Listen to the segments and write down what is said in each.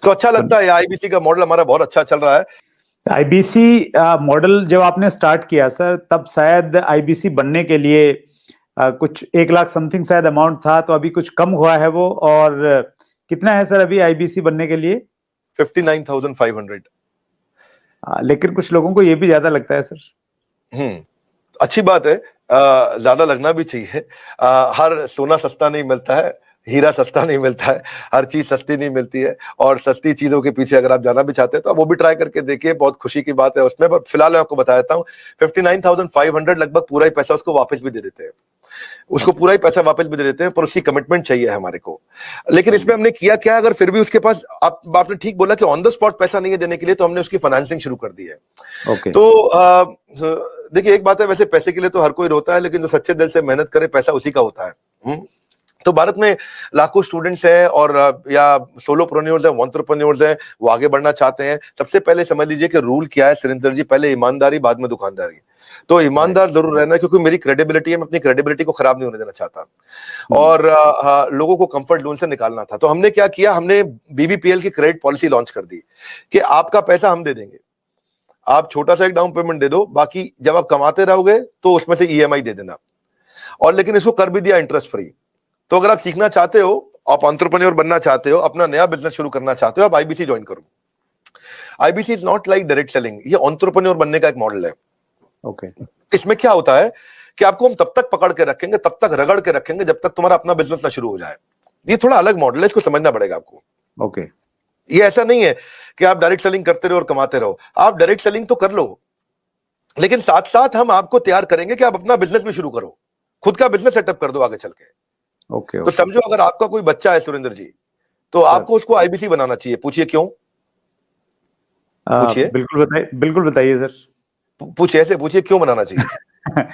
तो अच्छा लगता है, आईबीसी का मॉडल हमारा बहुत अच्छा चल रहा है। आईबीसी मॉडल जब आपने स्टार्ट किया सर, तब शायद आईबीसी बनने के लिए कुछ 1 लाख समथिंग शायद अमाउंट था, तो अभी कुछ कम हुआ है वो, और कितना है सर अभी आईबीसी बनने के लिए? 59,500। लेकिन कुछ लोगों को ये भी ज्यादा लगता है सर। अच्छी बात है, ज्यादा लगना भी चाहिए। हर सोना सस्ता नहीं मिलता है, हीरा सस्ता नहीं मिलता है, हर चीज सस्ती नहीं मिलती है, और सस्ती चीजों के पीछे अगर आप जाना भी चाहते हैं तो आप वो भी ट्राई करके देखिए, बहुत खुशी की बात है उसमें। पर फिलहाल मैं आपको बता देता हूँ, 59,500 लगभग पूरा ही पैसा उसको वापस भी दे देते हैं, उसको पूरा ही पैसा वापस भी दे देते हैं, पर उसकी कमिटमेंट चाहिए हमारे को। लेकिन इसमें हमने किया क्या, अगर फिर भी उसके पास, आपने ठीक बोला कि ऑन द स्पॉट पैसा नहीं है देने के लिए, तो हमने उसकी फाइनेंसिंग शुरू कर दी है। तो देखिए, एक बात है, वैसे पैसे के लिए तो हर कोई रोता है, लेकिन जो सच्चे दिल से मेहनत करे पैसा उसी का होता है। तो भारत में लाखों स्टूडेंट्स हैं, और या सोलोप्रेन्योर्स हैं, एंटरप्रेन्योर्स हैं, वो आगे बढ़ना चाहते हैं। सबसे पहले समझ लीजिए कि रूल क्या है सुरेंद्र जी, पहले ईमानदारी, बाद में दुकानदारी। तो ईमानदार जरूर रहना, क्योंकि मेरी क्रेडिबिलिटी है, मैं अपनी क्रेडिबिलिटी को खराब नहीं होने देना चाहता, और लोगों को कंफर्ट जोन से निकालना था। तो हमने क्या किया, हमने बीबीपीएल की क्रेडिट पॉलिसी लॉन्च कर दी कि आपका पैसा हम दे देंगे, आप छोटा सा एक डाउन पेमेंट दे दो, बाकी जब आप कमाते रहोगे तो उसमें से ईएमआई दे देना। और लेकिन इसको कर भी दिया इंटरेस्ट फ्री। तो अगर आप सीखना चाहते हो, आप एंटरप्रेन्योर बनना चाहते हो, अपना नया बिजनेस शुरू करना चाहते हो, आप आईबीसी ज्वाइन करो। IBC is not like direct selling, ये एंटरप्रेन्योर बनने का एक मॉडल है। इसमें क्या होता है कि आपको हम तब तक पकड़ के रखेंगे, तब तक रगड़ के रखेंगे, जब तक तुम्हारा अपना बिजनेस ना शुरू हो जाए। ये थोड़ा अलग मॉडल है, इसको समझना पड़ेगा आपको। ये ऐसा नहीं है कि आप डायरेक्ट सेलिंग करते रहो और कमाते रहो। आप डायरेक्ट सेलिंग तो कर लो, लेकिन साथ साथ हम आपको तैयार करेंगे कि आप अपना बिजनेस भी शुरू करो, खुद का बिजनेस सेटअप कर दो आगे चल के। तो समझो, अगर आपका कोई बच्चा है सुरेंद्र जी, तो आपको उसको आईबीसी बनाना चाहिए। पूछिए क्यों? पूछिए। बिल्कुल बताइए सर। पूछिए, ऐसे पूछिए क्यों बनाना चाहिए।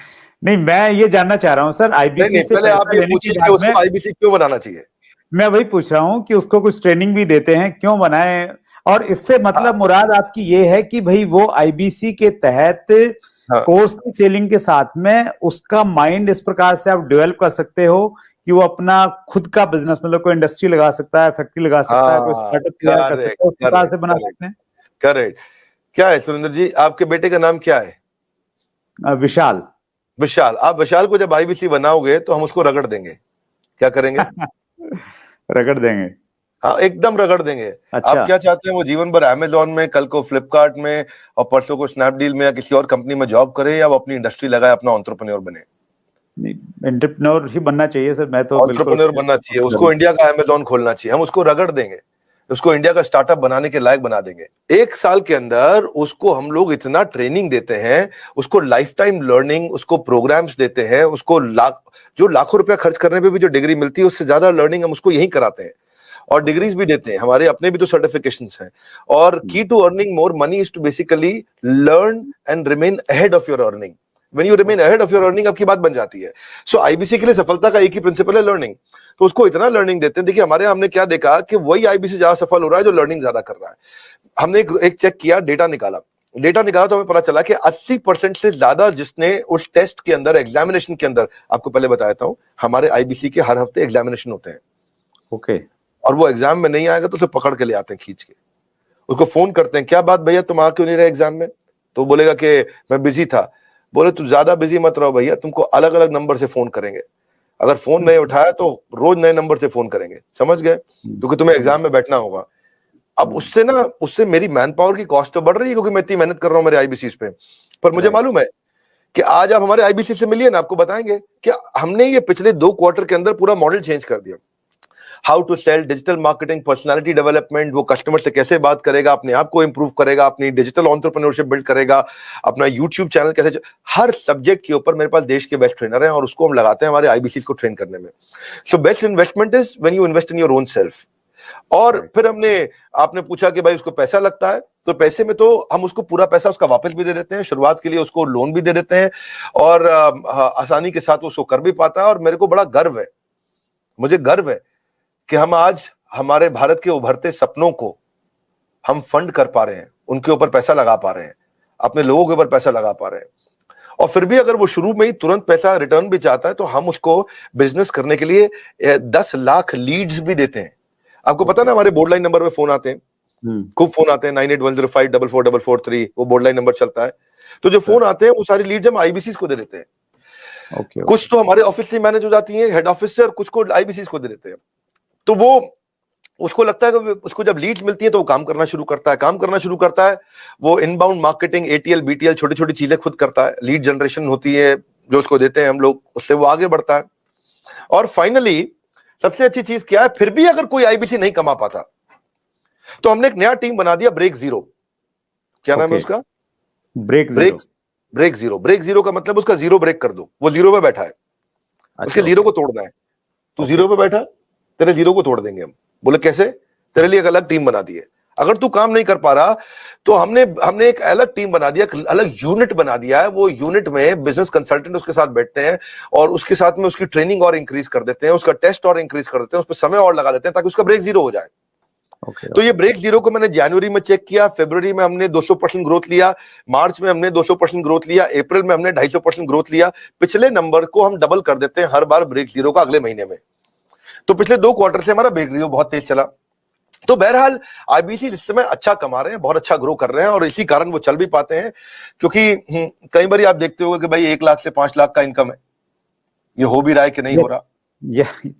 नहीं, मैं ये जानना चाह रहा हूँ सर, आईबीसी से पहले आप ये पूछिए कि उसको आईबीसी क्यों बनाना चाहिए। मैं वही पूछ रहा हूँ कि उसको कुछ ट्रेनिंग भी देते हैं, क्यों बनाए? और इससे मतलब मुराद आपकी ये है कि भाई वो आईबीसी के तहत कोर्स की सेलिंग के साथ में उसका माइंड इस प्रकार से आप डेवलप कर सकते हो कि वो अपना खुद का बिजनेस, मतलब कोई इंडस्ट्री लगा सकता है, फैक्ट्री लगा सकता है, कोई स्टार्टअप तैयार कर सकता है, उस प्रकार से बना सकते हैं। करेक्ट। क्या है सुरेंद्र जी, आपके बेटे का नाम क्या है? विशाल। विशाल। आप विशाल को जब आईबीसी बनाओगे तो हम उसको रगड़ देंगे। क्या करेंगे? रगड़ देंगे। हाँ, एकदम रगड़ देंगे। अच्छा। आप क्या चाहते हैं, वो जीवन भर अमेजोन में, कल को फ्लिपकार्ट में, और परसों को स्नैपडील में या किसी और कंपनी में जॉब करे, या वो अपनी इंडस्ट्री लगाए, अपना एंटरप्रेन्योर बने? एंटरप्रेन्योर ही बनना चाहिए सर। मैं तो एंटरप्रेन्योर बनना चाहिए, उसको इंडिया का अमेजोन खोलना चाहिए। हम उसको रगड़ देंगे, उसको इंडिया का स्टार्टअप बनाने के लायक बना देंगे। 1 साल के अंदर उसको हम लोग इतना ट्रेनिंग देते हैं, उसको लाइफ टाइम लर्निंग, उसको प्रोग्राम्स देते हैं, उसको जो लाखों रुपया खर्च करने पे भी जो डिग्री मिलती है, उससे ज्यादा लर्निंग हम उसको यही कराते हैं, और डिग्रीज भी देते हैं। हमारे अपने भी तो सर्टिफिकेशंस हैं। और key to earning more money is to basically learn and remain ahead of your earning. When you remain ahead of your earning, आपकी बात बन जाती है। सो आईबीसी के लिए सफलता का एक ही प्रिंसिपल है, लर्निंग। तो उसको इतना लर्निंग देते हैं। देखिए, हमारे हमने क्या देखा कि वही आईबीसी ज्यादा सफल हो रहा है जो लर्निंग ज्यादा कर रहा है। हमने एक चेक किया, डेटा निकाला तो हमें पता चला कि 80% से ज्यादा जिसने उस टेस्ट के अंदर, एग्जामिनेशन के अंदर, आपको पहले बताया हूं, हमारे आईबीसी के हर हफ्ते एग्जामिनेशन होते हैं। और वो एग्जाम में नहीं आएगा तो उसे पकड़ के ले आते हैं, खींच के। उसको फोन करते हैं, क्या बात भैया, तुम आ क्यों नहीं रहे एग्जाम में? तो बोलेगा कि मैं बिजी था। बोले, तू ज्यादा बिजी मत रहो भैया, तुमको अलग अलग नंबर से फोन करेंगे। अगर फोन नहीं उठाया तो रोज नए नंबर से फोन करेंगे, समझ गए? क्योंकि तुम्हें एग्जाम में बैठना होगा। अब उससे मेरी मैन पावर की कॉस्ट तो बढ़ रही है, क्योंकि मैं इतनी मेहनत कर रहा हूं मेरे आईबीसी पे। पर मुझे मालूम है कि आज आप हमारे आईबीसी से मिलिए ना, आपको बताएंगे कि हमने ये पिछले 2 क्वार्टर के अंदर पूरा मॉडल चेंज कर दिया। How to sell, digital marketing, personality development, वो कस्टमर से कैसे बात करेगा, अपने आप को इंप्रूव करेगा, अपनी डिजिटल एंटरप्रेन्योरशिप बिल्ड करेगा, अपना यूट्यूब चैनल कैसे, हर सब्जेक्ट के ऊपर मेरे पास देश के बेस्ट ट्रेनर हैं, और उसको हम लगाते हैं हमारे आईबीसी को ट्रेन करने में। So best investment is when you invest in your own self. और फिर आपने पूछा कि भाई उसको पैसा लगता है, तो पैसे में तो हम उसको पूरा पैसा उसका वापस भी दे देते हैं, शुरुआत के लिए उसको लोन भी दे देते हैं, और आसानी के साथ उसको कर भी पाता है। और मेरे को बड़ा गर्व है, मुझे गर्व है कि हम आज हमारे भारत के उभरते सपनों को हम फंड कर पा रहे हैं, उनके ऊपर पैसा लगा पा रहे हैं, अपने लोगों के ऊपर पैसा लगा पा रहे हैं। और फिर भी अगर वो शुरू में ही तुरंत पैसा रिटर्न भी चाहता है, तो हम उसको बिजनेस करने के लिए 10 लाख लीड्स भी देते हैं। आपको पता ना, हमारे बोर्ड लाइन नंबर पे फोन आते हैं, खूब फोन आते हैं 9810544443, वो बोर्ड लाइन नंबर चलता है। तो जो फोन आते हैं वो सारी लीड्स हम आईबीसी को दे देते हैं। कुछ तो हमारे ऑफिस से मैनेज हो जाती हैं हेड ऑफिस से, और कुछ को आईबीसी को दे देते हैं। तो वो उसको लगता है कि उसको जब लीड्स मिलती है तो वो काम करना शुरू करता है। वो इनबाउंड मार्केटिंग, एटीएल बीटीएल छोटी छोटी चीजें खुद करता है। लीड जनरेशन होती है जो उसको देते हैं हम लोग, उससे वो आगे बढ़ता है। और फाइनली सबसे अच्छी चीज क्या है, फिर भी अगर कोई आईबीसी नहीं कमा पाता तो हमने एक नया टीम बना दिया, ब्रेक जीरो। क्या नाम है उसका? Break zero. ब्रेक जीरो का मतलब उसका जीरो ब्रेक कर दो, वो जीरो पे बैठा है। उसके जीरो को तोड़ना है। तू जीरो पे बैठा, तेरे जीरो को तोड़ देंगे हम। बोले कैसे? तेरे लिए एक अलग टीम बना दी है। अगर तू काम नहीं कर पा रहा तो हमने एक अलग टीम बना दिया, अलग यूनिट बना दिया है। वो यूनिट में बिजनेस कंसल्टेंट उसके साथ बैठते हैं और उसके साथ में उसकी ट्रेनिंग और इंक्रीज कर देते हैं, उसका टेस्ट और इंक्रीज कर देते हैं, उस पर समय और लगा देते हैं ताकि उसका ब्रेक जीरो हो जाए। तो ये ब्रेक जीरो को मैंने जनवरी में चेक किया, फरवरी में हमने 200% ग्रोथ लिया, मार्च में हमने 200% ग्रोथ लिया, अप्रैल में हमने 250% ग्रोथ लिया। पिछले नंबर को हम डबल कर देते हैं हर बार ब्रेक जीरो का अगले महीने में। तो पिछले 2 क्वार्टर से हमारा ब्रेक जीरो बहुत तेज चला। तो बहरहाल आईबीसी इस समय अच्छा कमा रहे हैं, बहुत अच्छा ग्रो कर रहे हैं, और इसी कारण वो चल भी पाते हैं। क्योंकि कई बार आप देखते होंगे कि भाई 1 लाख से 5 लाख का इनकम है, ये हो भी रहा है कि नहीं हो रहा।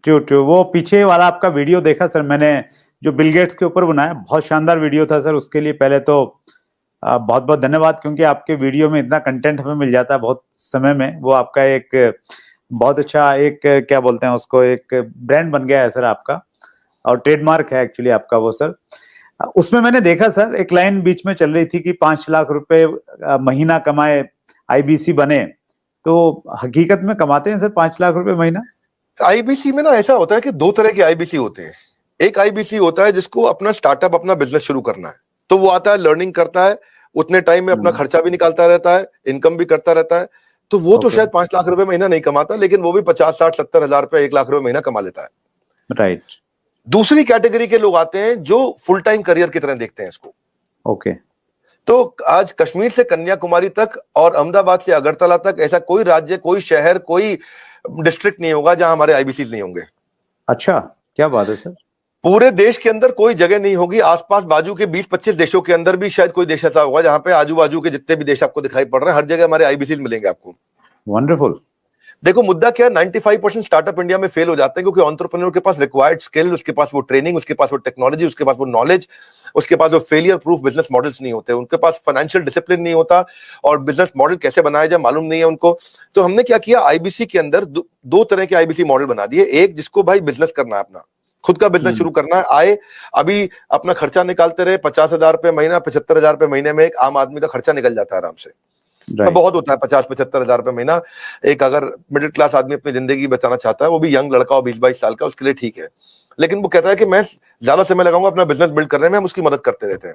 ट्रू। वो पीछे वाला आपका वीडियो देखा सर मैंने, जो बिल गेट्स के ऊपर बनाया, बहुत शानदार वीडियो था सर। उसके लिए पहले तो बहुत बहुत धन्यवाद, क्योंकि आपके वीडियो में इतना कंटेंट हमें मिल जाता है बहुत समय में। वो आपका एक बहुत अच्छा एक क्या बोलते हैं उसको, एक ब्रांड बन गया है सर आपका, और ट्रेडमार्क है एक्चुअली आपका वो सर। उसमें मैंने देखा सर, एक लाइन बीच में चल रही थी कि 5 लाख रुपए महीना कमाए आईबीसी बने, तो हकीकत में कमाते हैं सर 5 लाख रुपए महीना? आईबीसी में ना ऐसा होता है कि 2 तरह के आईबीसी होते हैं। एक आईबीसी होता है जिसको अपना स्टार्टअप, अपना बिजनेस शुरू करना है, तो वो आता है, लर्निंग करता है, उतने टाइम में अपना खर्चा भी निकालता रहता है, इनकम भी करता रहता है। तो वो तो शायद 5 लाख रुपए महीना नहीं कमाता, लेकिन वो भी 50, 60, 70 हजार रुपए, 1 लाख रुपए महीना कमा लेता है। राइट। दूसरी कैटेगरी के लोग आते हैं जो फुल टाइम करियर की तरह देखते हैं इसको। ओके। तो आज कश्मीर से कन्याकुमारी तक और अहमदाबाद से अगरतला तक ऐसा कोई राज्य, कोई शहर, कोई डिस्ट्रिक्ट नहीं होगा जहां हमारे आईबीसी नहीं होंगे। अच्छा, क्या बात है सर। पूरे देश के अंदर कोई जगह नहीं होगी, आसपास बाजू के 20-25 देशों के अंदर भी शायद कोई देश ऐसा होगा जहां पे आजू बाजू के जितने भी देश आपको दिखाई पड़ रहे हैं, हर जगह हमारे आईबीसी मिलेंगे आपको। वंडरफुल। देखो मुद्दा क्या है, 95% स्टार्टअप इंडिया में फेल हो जाते हैं क्योंकि एंटरप्रेन्योर के पास रिक्वायर्ड स्किल, उसके पास वो ट्रेनिंग, उसके पास वो टेक्नोलॉजी, उसके पास वो नॉलेज, उसके पास वो फेलियर प्रूफ बिजनेस मॉडल्स नहीं होते, उनके पास फाइनेंशियल डिसिप्लिन नहीं होता, और बिजनेस मॉडल कैसे बनाया जाए मालूम नहीं है उनको। तो हमने क्या किया, आईबीसी के अंदर 2 तरह के आईबीसी मॉडल बना दिए। एक जिसको भाई बिजनेस करना है, अपना खुद का बिजनेस शुरू करना है, आए अभी अपना खर्चा निकालते रहे, 50,000 रुपए महीना, 75,000 रुपए महीने में एक आम आदमी का खर्चा निकल जाता है आराम से। तो बहुत होता है 50-75 हजार रुपए महीना। एक अगर मिडिल क्लास आदमी अपनी जिंदगी बचाना चाहता है, वो भी यंग लड़का हो 20-22 साल का, उसके लिए ठीक है। लेकिन वो कहता है कि मैं ज्यादा समय लगाऊंगा अपना बिजनेस बिल्ड करने में, हम उसकी मदद करते रहते हैं।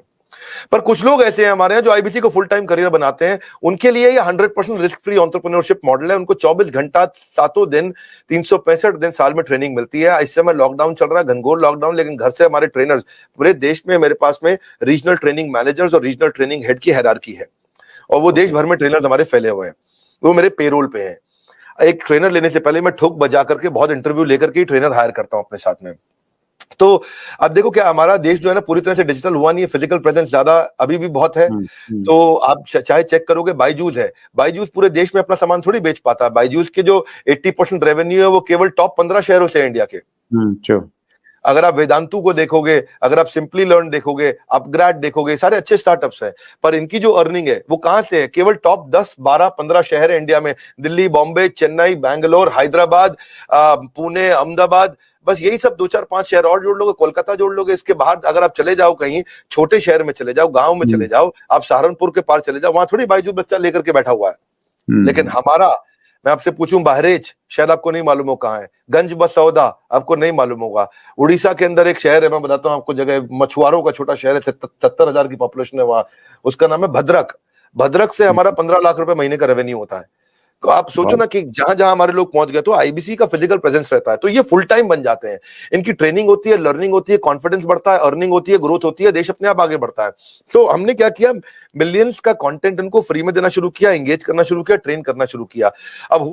पर कुछ लोग ऐसे हैं हमारे यहाँ जो आईबीसी को फुल टाइम करियर बनाते हैं, उनके लिए ये 100% रिस्क फ्री एंटरप्रेन्योरशिप मॉडल है। उनको 24 घंटा 7 दिन 365 दिन साल में ट्रेनिंग मिलती है। इस समय लॉकडाउन चल रहा है, घनघोर लॉकडाउन, लेकिन घर से हमारे ट्रेनर्स पूरे देश में, मेरे पास में रीजनल ट्रेनिंग मैनेजर्स और रीजनल ट्रेनिंग हेड की हायरार्की है, और वो देश भर में ट्रेनर्स हमारे फैले हुए हैं, वो मेरे पेरोल पे हैं। एक ट्रेनर लेने से पहले मैं ठोक बजा करके बहुत इंटरव्यू लेकर के ट्रेनर हायर करता हूं अपने साथ में। तो अब देखो क्या हमारा देश जो है ना पूरी तरह से डिजिटल हुआ नहीं है, फिजिकल प्रेजेंस ज्यादा अभी भी बहुत है। तो आप चाहे चेक करोगे, बायजूस है, बायजूस पूरे देश में अपना सामान थोड़ी बेच पाता है। बायजूस के जो 80% रेवेन्यू है वो केवल टॉप 15 शहरों से है इंडिया के। अगर आप वेदांतु को देखोगे, अगर आप सिंपली लर्न देखोगे, अपग्रेड देखोगे, सारे अच्छे स्टार्टअप्स हैं, पर इनकी जो अर्निंग है वो कहां से है? केवल टॉप 10, 12, 15 शहर है इंडिया में, दिल्ली, बॉम्बे, चेन्नई, बैंगलोर, हैदराबाद, पुणे, अहमदाबाद, बस यही सब 2, 4, 5 शहर और जोड़ लोगे, कोलकाता जोड़ लोगे। इसके बाहर अगर आप चले जाओ, कहीं छोटे शहर में चले जाओ, गांव में चले जाओ, आप सहारनपुर के पार चले जाओ, वहां थोड़ी बायजूस बच्चा लेकर के बैठा हुआ है। लेकिन हमारा, मैं आपसे पूछूं, बहरेच शायद आपको नहीं मालूम हो कहां है, गंज बसौदा आपको नहीं मालूम होगा, उड़ीसा के अंदर एक शहर है, मैं बताता हूं आपको जगह, मछुआरों का छोटा शहर है, 70,000 की पॉपुलेशन है वहां, उसका नाम है भद्रक। भद्रक से हमारा 15 लाख रुपए महीने का रेवेन्यू होता है। तो आप सोचो ना कि जहां जहां हमारे लोग पहुंच गए, तो आईबीसी का फिजिकल प्रेजेंस रहता है, तो ये फुल टाइम बन जाते हैं। इनकी ट्रेनिंग होती है, लर्निंग होती है, कॉन्फिडेंस बढ़ता है, अर्निंग होती है, ग्रोथ होती है, देश अपने आप आगे बढ़ता है। तो हमने क्या किया, मिलियंस का कंटेंट इनको फ्री में देना शुरू किया, एंगेज करना शुरू किया, ट्रेन करना शुरू किया। अब